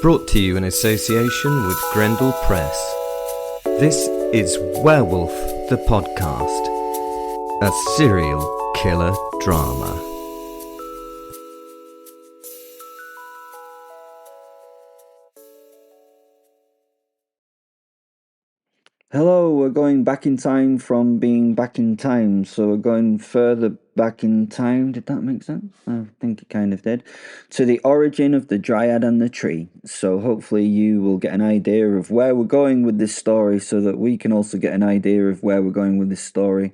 Brought to you in association with Grendel Press. This is Werewolf, the podcast, a serial killer drama. Hello, we're going back in time from being back in time, so we're going further back in time. Did that make sense? I think it kind of did. To the origin of the Dryad and the tree. So hopefully you will get an idea of where we're going with this story so that we can also get an idea of where we're going with this story.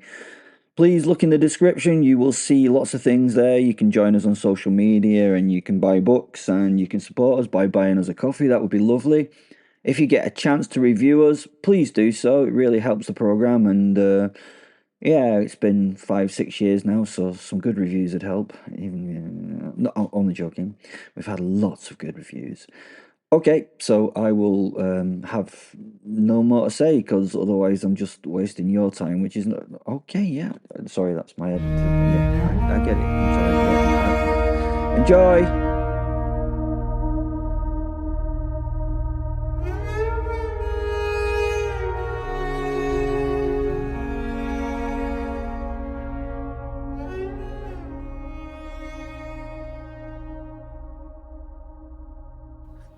Please look in the description, you will see lots of things there. You can join us on social media and you can buy books and you can support us by buying us a coffee. That would be lovely. If you get a chance to review us, please do so. It really helps the program, and it's been 5-6 years now, so some good reviews would help. Not only joking, we've had lots of good reviews. Okay, so I will have no more to say because otherwise I'm just wasting your time, which is not okay. Yeah, sorry, that's my editor. Yeah, I get it. I'm sorry. Enjoy.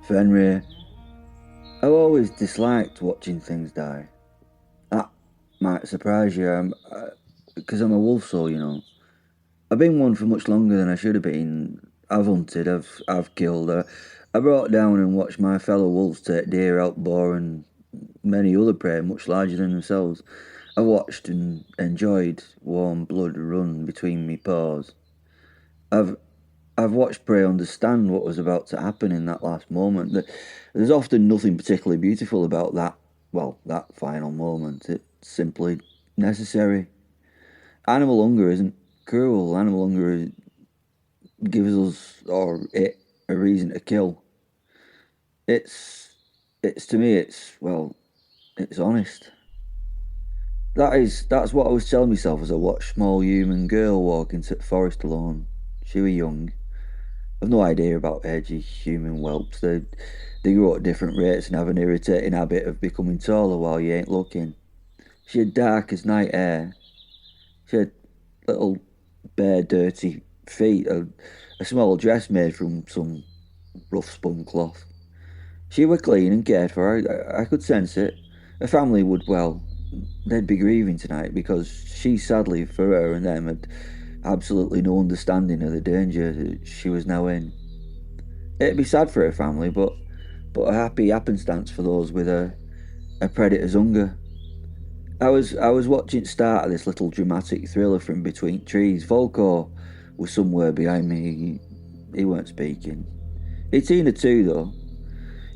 Fenrir, I've always disliked watching things die. That might surprise you, because I'm a wolf soul, you know. I've been one for much longer than I should have been. I've hunted, I've killed. I brought down and watched my fellow wolves take deer, elk, boar, and many other prey much larger than themselves. I watched and enjoyed warm blood run between me paws. I've watched prey understand what was about to happen in that last moment. There's often nothing particularly beautiful about that final moment. It's simply necessary. Animal hunger isn't cruel. Animal hunger gives us, or it, a reason to kill. It's to me, it's honest. That's what I was telling myself as I watched small human girl walk into the forest alone. She was young. I've no idea about edgy human whelps. They grow at different rates and have an irritating habit of becoming taller while you ain't looking. She had dark as night hair. She had little bare dirty feet, a small dress made from some rough spun cloth. She were clean and cared for. I could sense it. Her family would, they'd be grieving tonight because she, sadly for her and them, had absolutely no understanding of the danger she was now in. It'd be sad for her family, but a happy happenstance for those with a predator's hunger. I was watching the start of this little dramatic thriller from between trees. Folklore was somewhere behind me. He weren't speaking. He'd seen her too, though.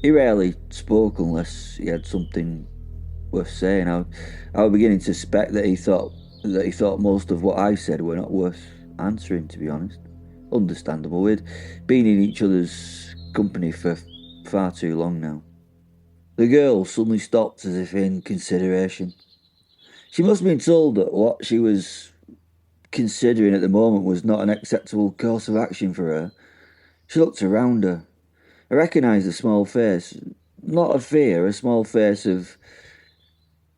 He rarely spoke unless he had something worth saying. I was beginning to suspect that he thought most of what I said were not worth answering, to be honest. Understandable. We'd been in each other's company for far too long now. The girl suddenly stopped as if in consideration. She must have been told that what she was considering at the moment was not an acceptable course of action for her. She looked around her. I recognised a small face. Not of fear, a small face of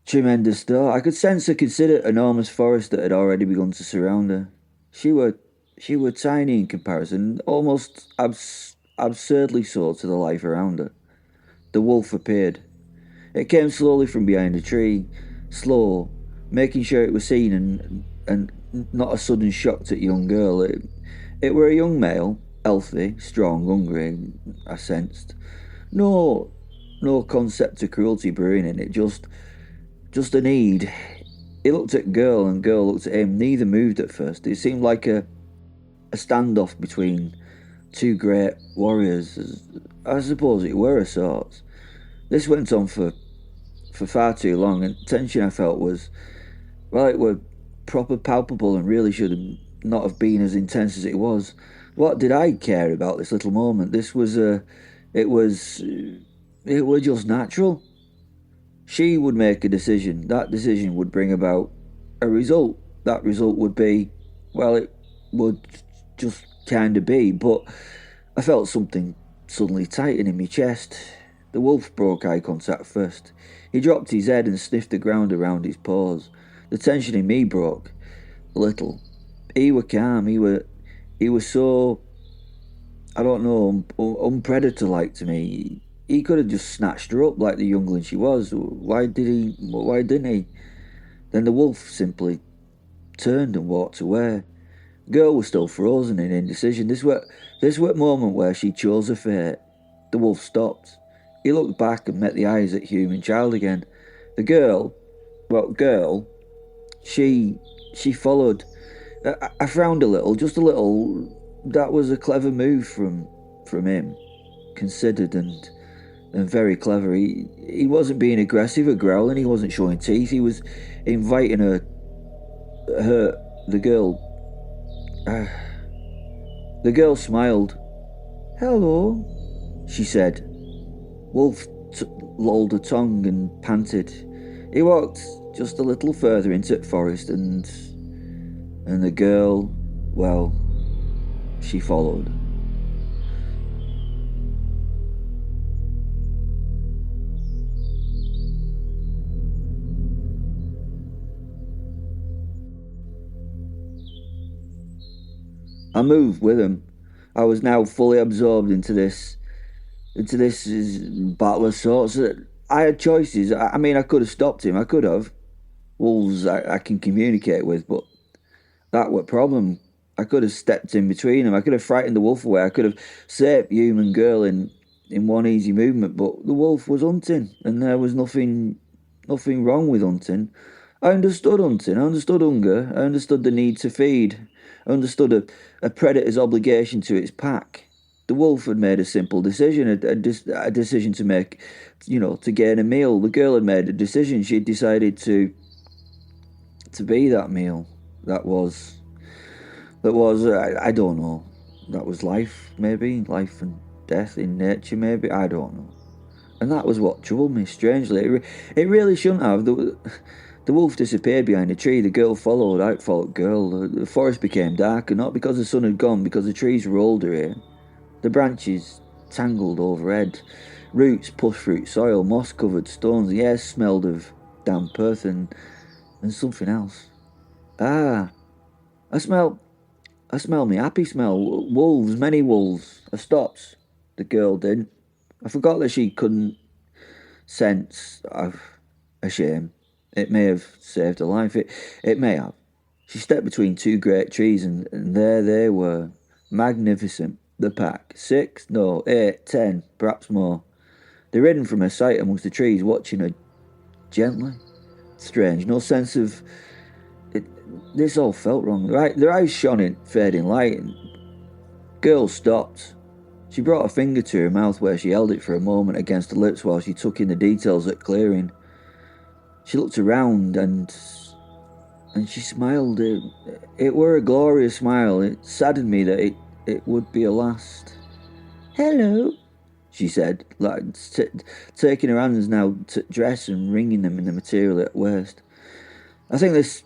tremendous thought. I could sense the considered enormous forest that had already begun to surround her. She were tiny in comparison, almost absurdly so to the life around her. The wolf appeared. It came slowly from behind a tree, slow, making sure it was seen and not a sudden shock to the young girl. It were a young male, healthy, strong, hungry, I sensed. No concept of cruelty brewing in it, just a need. He looked at girl and girl looked at him. Neither moved at first. It seemed like a standoff between two great warriors. I suppose it were of sorts. This went on for far too long, and tension I felt was, it were proper palpable and really should not have been as intense as it was. What did I care about this little moment? This was it were just natural. She would make a decision. That decision would bring about a result. That result would be, it would just kind of be. But I felt something suddenly tightened in my chest. The wolf broke eye contact first. He dropped his head and sniffed the ground around his paws. The tension in me broke a little. He were calm. He was so, I don't know, unpredator-like to me. He could have just snatched her up like the youngling she was. Why did he? Why didn't he? Then the wolf simply turned and walked away. The girl was still frozen in indecision. This were a moment where she chose her fate. The wolf stopped. He looked back and met the eyes at human child again. The girl, she followed. I frowned a little, just a little. That was a clever move from him, considered and very clever. He wasn't being aggressive or growling. He wasn't showing teeth. He was inviting the girl. The girl smiled. "Hello," she said. Wolf lolled a tongue and panted. He walked just a little further into the forest, and the girl, well, she followed. I moved with him. I was now fully absorbed into this battle of sorts. I had choices. I mean, I could have stopped him. I could have. Wolves I can communicate with, but that were problem. I could have stepped in between them. I could have frightened the wolf away. I could have saved the human girl in one easy movement. But the wolf was hunting, and there was nothing wrong with hunting. I understood hunting. I understood hunger. I understood the need to feed. I understood a predator's obligation to its pack. The wolf had made a simple decision, a decision to make, to gain a meal. The girl had made a decision. She had decided to be that meal. That was, I don't know. That was life, maybe. Life and death in nature, maybe. I don't know. And that was what troubled me, strangely. It really shouldn't have. The wolf disappeared behind a tree. The girl followed. I followed girl. The forest became darker, not because the sun had gone, because the trees were older here. The branches tangled overhead. Roots pushed through soil, moss-covered stones. The air smelled of damp earth and something else. I smell me happy smell. Wolves, many wolves. I stopped. The girl did. I forgot that she couldn't sense a shame. It may have saved her life. It may have. She stepped between two great trees, and there they were. Magnificent. The pack. 6, no, 8, 10, perhaps more. They hidden from her sight amongst the trees, watching her gently. Strange. No sense of... This all felt wrong. Their eyes shone in fading light. And girl stopped. She brought a finger to her mouth where she held it for a moment against her lips while she took in the details at clearing. She looked around and she smiled. It were a glorious smile. It saddened me that it would be a last. "Hello," she said, like taking her hands now to dress and wringing them in the material at waist. I think this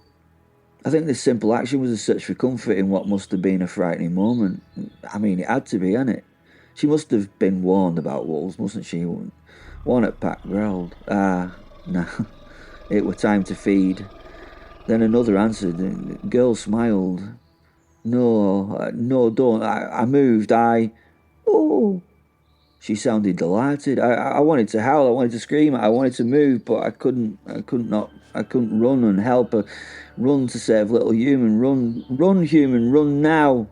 simple action was a search for comfort in what must have been a frightening moment. I mean, it had to be, hadn't it? She must have been warned about wolves, mustn't she? One at pack growled. No. It were time to feed. Then another answered. The girl smiled. No, don't. I moved. Oh. She sounded delighted. I wanted to howl. I wanted to scream. I wanted to move, but I couldn't run and help her. Run to save little human. Run, human. Run now.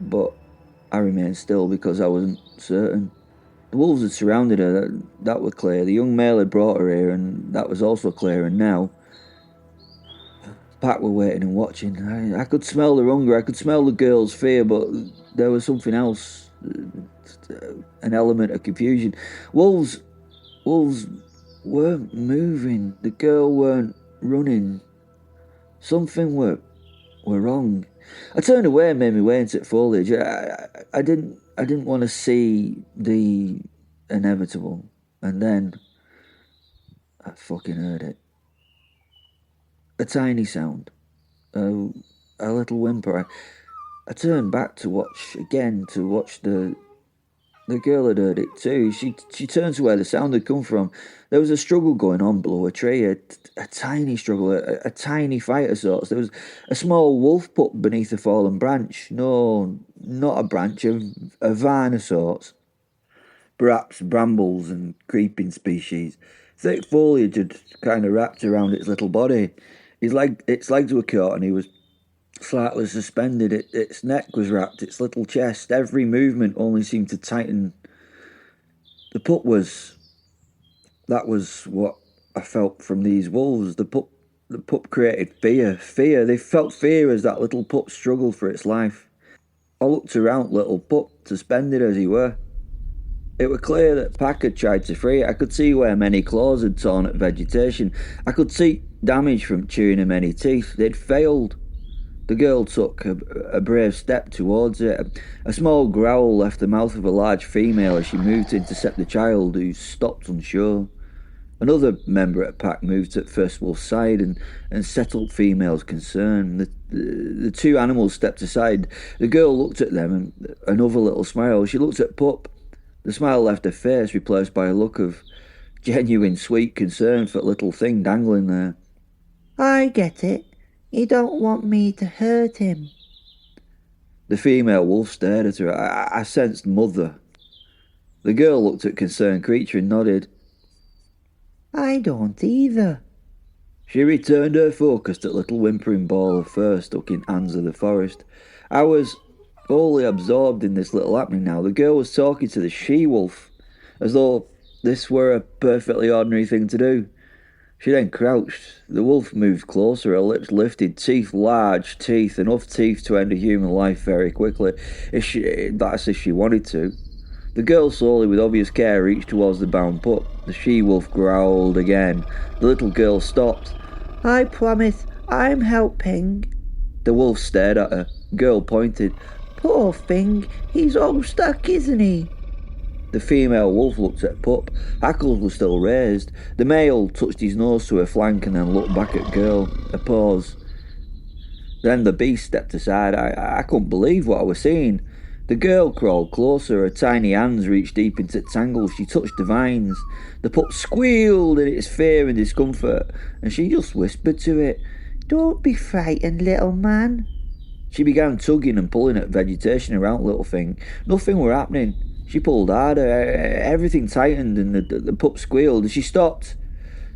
But I remained still because I wasn't certain. The wolves had surrounded her. That was clear. The young male had brought her here, and that was also clear. And now, the pack were waiting and watching. I could smell their hunger. I could smell the girl's fear, but there was something else. An element of confusion. Wolves weren't moving. The girl weren't running. Something were wrong. I turned away and made my way into the foliage. I didn't want to see the inevitable. And then I fucking heard it. A tiny sound. A little whimper. I turned back to watch the The girl had heard it too. She turned to where the sound had come from. There was a struggle going on below a tree, a tiny struggle, a tiny fight of sorts. There was a small wolf pup beneath a fallen branch. No, not a branch, a vine of sorts. Perhaps brambles and creeping species. Thick foliage had kind of wrapped around its little body. Its legs were caught and he was slightly suspended. Its neck was wrapped, its little chest. Every movement only seemed to tighten. The pup was. That was what I felt from these wolves. The pup created fear. Fear. They felt fear as that little pup struggled for its life. I looked around little pup, suspended as he were. It were clear that Pack had tried to free it. I could see where many claws had torn at vegetation. I could see damage from chewing of many teeth. They'd failed. The girl took a brave step towards it. A small growl left the mouth of a large female as she moved to intercept the child, who stopped unsure. Another member of the pack moved at First Wolf's side and settled female's concern. The two animals stepped aside. The girl looked at them and another little smile. She looked at Pup. The smile left her face, replaced by a look of genuine sweet concern for the little thing dangling there. I get it. You don't want me to hurt him. The female wolf stared at her. I sensed mother. The girl looked at concerned creature and nodded. I don't either. She returned her focus to the little whimpering ball of fur stuck in hands of the forest. I was wholly absorbed in this little happening now. The girl was talking to the she-wolf, as though this were a perfectly ordinary thing to do. She then crouched. The wolf moved closer, her lips lifted, teeth, large teeth, enough teeth to end a human life very quickly, if she wanted to. The girl slowly, with obvious care, reached towards the bound pup. The she-wolf growled again. The little girl stopped. I promise, I'm helping. The wolf stared at her. The girl pointed. Poor thing, he's all stuck, isn't he? The female wolf looked at Pup. Hackles were still raised. The male touched his nose to her flank and then looked back at girl. A pause. Then the beast stepped aside. I couldn't believe what I was seeing. The girl crawled closer. Her tiny hands reached deep into tangles. She touched the vines. The pup squealed in its fear and discomfort, and she just whispered to it, Don't be frightened, little man. She began tugging and pulling at vegetation around the little thing. Nothing were happening. She pulled harder. Everything tightened and the pup squealed. She stopped.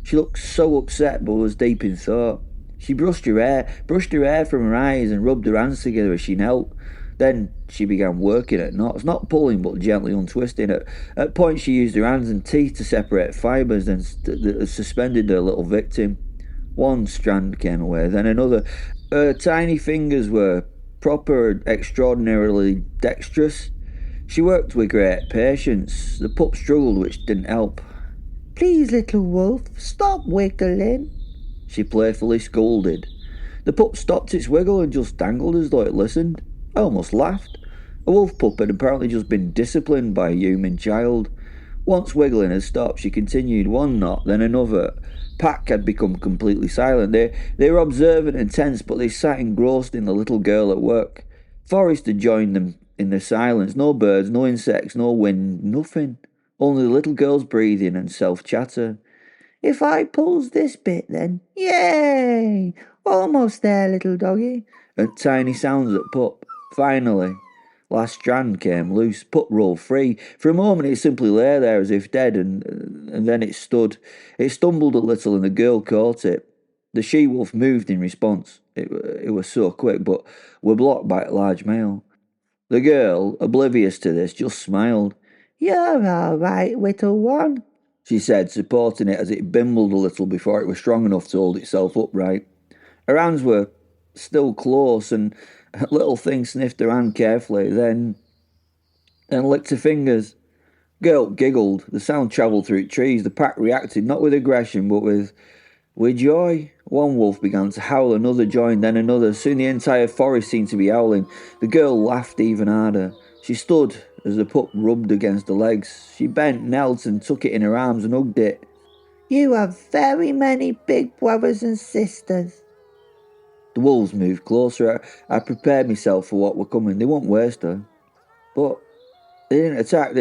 She looked so upset but was deep in thought. She brushed her hair from her eyes and rubbed her hands together as she knelt. Then she began working at knots, not pulling but gently untwisting. At points she used her hands and teeth to separate fibres, then suspended her little victim. One strand came away, then another. Her tiny fingers were proper, extraordinarily dexterous. She worked with great patience. The pup struggled, which didn't help. Please, little wolf, stop wiggling. She playfully scolded. The pup stopped its wiggle and just dangled as though it listened. I almost laughed. A wolf pup had apparently just been disciplined by a human child. Once wiggling had stopped, she continued one knot, then another. Pack had become completely silent. They were observant and tense, but they sat engrossed in the little girl at work. Forest had joined them in the silence. No birds, no insects, no wind, nothing. Only the little girl's breathing and self-chatter. If I pulls this bit then, yay! Almost there, little doggy. And tiny sounds at Pup. Finally, last strand came loose. Pup rolled free. For a moment it simply lay there as if dead, and then it stood. It stumbled a little and the girl caught it. The she-wolf moved in response. It was so quick, but were blocked by a large male. The girl, oblivious to this, just smiled. You're all right, little one, she said, supporting it as it bimbled a little before it was strong enough to hold itself upright. Her hands were still close, and the little thing sniffed her hand carefully, then licked her fingers. Girl giggled. The sound travelled through trees. The pack reacted, not with aggression, but with joy. One wolf began to howl, another joined, then another. Soon the entire forest seemed to be howling. The girl laughed even harder. She stood as the pup rubbed against her legs. She bent, knelt, and took it in her arms and hugged it. You have very many big brothers and sisters. The wolves moved closer. I prepared myself for what were coming. They won't waste her. But They didn't attack.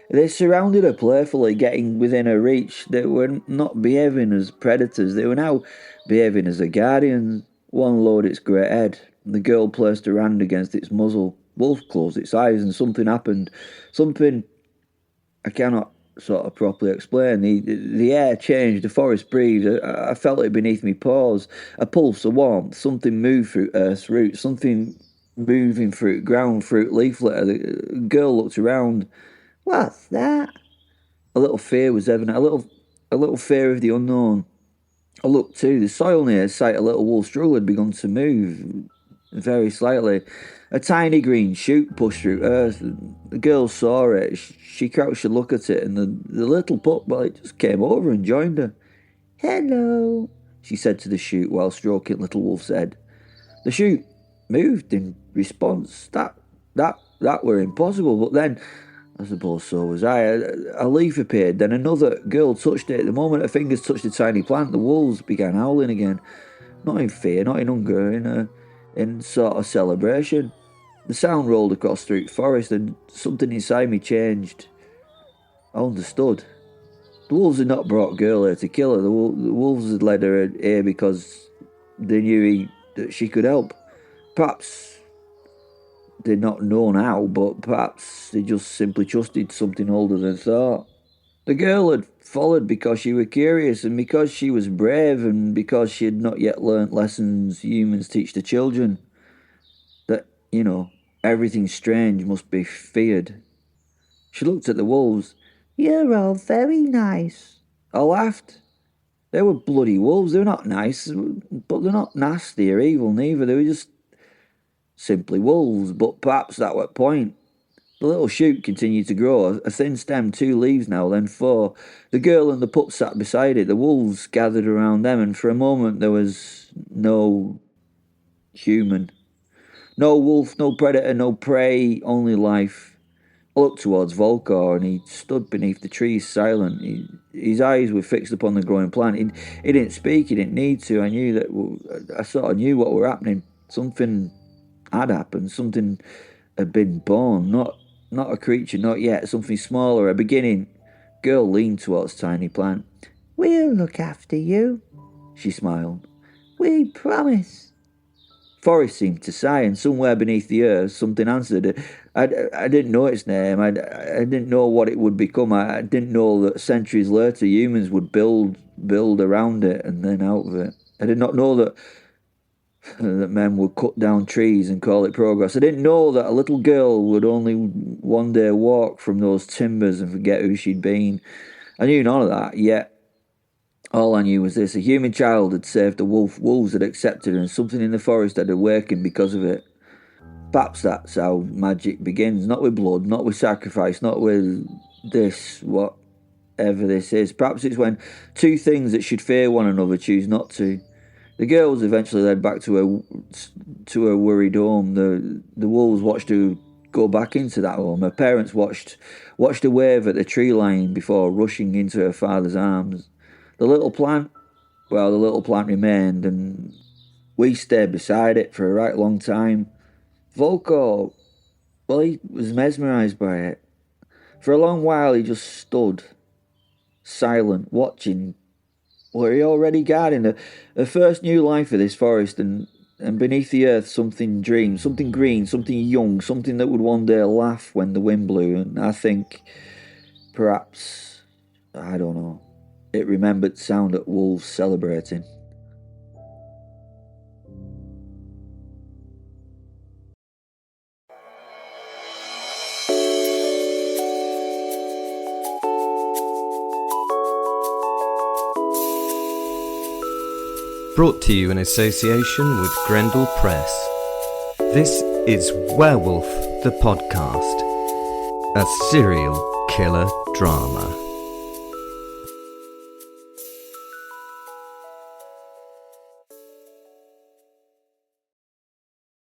They surrounded her playfully, getting within her reach. They were not behaving as predators. They were now behaving as a guardian. One lowered its great head. The girl placed her hand against its muzzle. Wolf closed its eyes, and something happened. Something I cannot sort of properly explain. The air changed. The forest breathed. I felt it beneath me paws. A pulse, a warmth. Something moved through Earth's roots. Something moving through ground, through leaflet. The girl looked around. What's that? A little fear was evident, a little fear of the unknown. I looked too. The soil near sight a little wolf struggle had begun to move, very slightly. A tiny green shoot pushed through earth. The girl saw it. She crouched to look at it, and the little pup, well, it just came over and joined her. Hello, She said to the shoot while stroking Little Wolf's head. The shoot moved in response. That were impossible, but then, I suppose so was I. A leaf appeared, then another. Girl touched it. The moment her fingers touched the tiny plant, the wolves began howling again. Not in fear, not in hunger, in sort of celebration. The sound rolled across through the forest, and something inside me changed. I understood. The wolves had not brought girl here to kill her. The wolves had led her here because they knew that she could help. Perhaps they'd not known how, but perhaps they just simply trusted something older than thought. The girl had followed because she was curious, and because she was brave, and because she had not yet learnt lessons humans teach the children. That, everything strange must be feared. She looked at the wolves. you're all very nice. I laughed. They were bloody wolves. They were not nice, but they're not nasty or evil neither. They were just simply wolves, but perhaps that was the point. The little shoot continued to grow, a thin stem, 2 leaves now, then 4. The girl and the pup sat beside it. The wolves gathered around them, and for a moment there was no human. No wolf, no predator, no prey, only life. I looked towards Volkor, and he stood beneath the trees, silent. His eyes were fixed upon the growing plant. He didn't speak, he didn't need to. I sort of knew what were happening. Something had happened, something had been born, not a creature, not yet, something smaller, a beginning. Girl leaned towards tiny plant. We'll look after you. She smiled. We promise. Forest seemed to sigh, and somewhere beneath the earth something answered. I didn't know its name. I didn't know what it would become. I didn't know that centuries later humans would build around it and then out of it. I did not know that men would cut down trees and call it progress. I didn't know that a little girl would only one day walk from those timbers and forget who she'd been. I knew none of that, yet all I knew was this: a human child had saved a wolf, wolves had accepted her, and something in the forest had awakened because of it. Perhaps that's how magic begins, not with blood, not with sacrifice, not with this, whatever this is. Perhaps it's when 2 things that should fear one another choose not to. The girl was eventually led back to her worried home. The wolves watched her go back into that home. Her parents watched her wave at the tree line before rushing into her father's arms. The little plant remained, and we stayed beside it for a right long time. Volkor, well, he was mesmerised by it. For a long while he just stood, silent, watching what he already guarding, the first new life of this forest, and beneath the earth something dreamed, something green, something young, something that would one day laugh when the wind blew, and I think, perhaps, I don't know, it remembered sound at wolves celebrating. Brought to you in association with Grendel Press. This is Werewolf, the podcast, a serial killer drama.